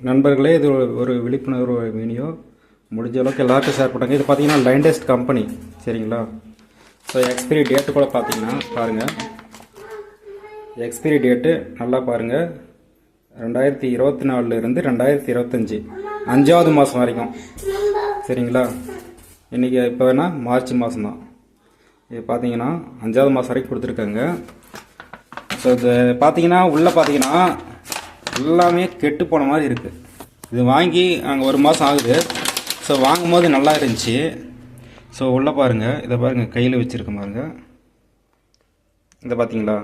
நண்பர்களே, இது ஒரு விழிப்புணர்வு வீடியோ. முடிஞ்ச அளவுக்கு எல்லாருக்கும் ஷேர் பண்ணுங்க. இது பார்த்தீங்கன்னா லைண்டெஸ்ட் கம்பெனி, சரிங்களா? ஸோ எக்ஸ்பிரி டேட்டு கூட பார்த்தீங்கன்னா பாருங்கள், எக்ஸ்பிரி டேட்டு நல்லா பாருங்கள். 2024 2025 5வது மாதம் வரைக்கும், சரிங்களா? இன்றைக்கி இப்போ வேணால் மார்ச் மாதம் தான். இது பார்த்தீங்கன்னா 5வது மாதம் வரைக்கும் கொடுத்துருக்காங்க. ஸோ இது பார்த்தீங்கன்னா உள்ளே பார்த்தீங்கன்னா எல்லாமே கெட்டு போன மாதிரி இருக்குது. இது வாங்கி நாங்கள் 1 மாதம் ஆகுது. ஸோ வாங்கும் போது நல்லா இருந்துச்சு. ஸோ உள்ளே பாருங்கள், இதை பாருங்கள், கையில் வச்சுருக்க பாருங்க. இதை பார்த்தீங்களா?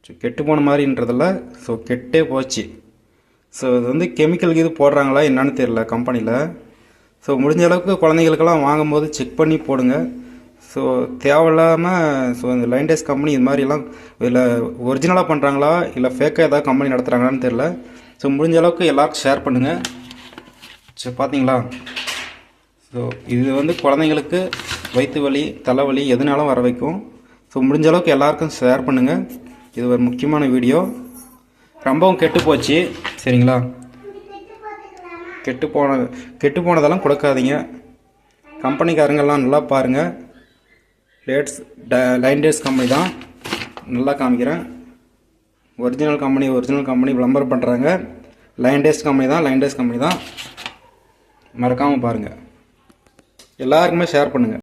ஸோ கெட்டு போன மாதிரின்றதில்ல, ஸோ கெட்டே போச்சு. ஸோ இது வந்து கெமிக்கலுக்கு இது போடுறாங்களா என்னன்னு தெரியல கம்பெனியில். ஸோ முடிஞ்ச அளவுக்கு குழந்தைங்களுக்கெல்லாம் வாங்கும்போது செக் பண்ணி போடுங்க. ஸோ தேவையில்லாமல் ஸோ இந்த லைண்டெஸ்ட் கம்பெனி இது மாதிரிலாம் இதில் ஒரிஜினலாக பண்ணுறாங்களா இல்லை ஃபேக்காக ஏதாவது கம்பெனி நடத்துகிறாங்களான்னு தெரில. ஸோ முடிஞ்ச அளவுக்கு எல்லாருக்கும் ஷேர் பண்ணுங்கள். ஸோ பார்த்தீங்களா? ஸோ இது வந்து குழந்தைங்களுக்கு வயிற்று வலி, தலைவலி எதுனாலும் வர வைக்கும். ஸோ முடிஞ்ச அளவுக்கு எல்லாருக்கும் ஷேர் பண்ணுங்கள். இது ஒரு முக்கியமான வீடியோ. ரொம்பவும் கெட்டு போச்சு, சரிங்களா? கெட்டு போனதெல்லாம் கொடுக்காதீங்க. கம்பெனிக்காரங்கெல்லாம் நல்லா பாருங்கள். லைண்டெஸ்ட் கம்பெனி தான், நல்லா காமிக்கிறேன். ஒரிஜினல் கம்பெனி விளம்பரம் பண்ணுறாங்க. லைண்டெஸ்ட் கம்பெனி தான். மறக்காமல் பாருங்கள். எல்லாருக்குமே ஷேர் பண்ணுங்கள்.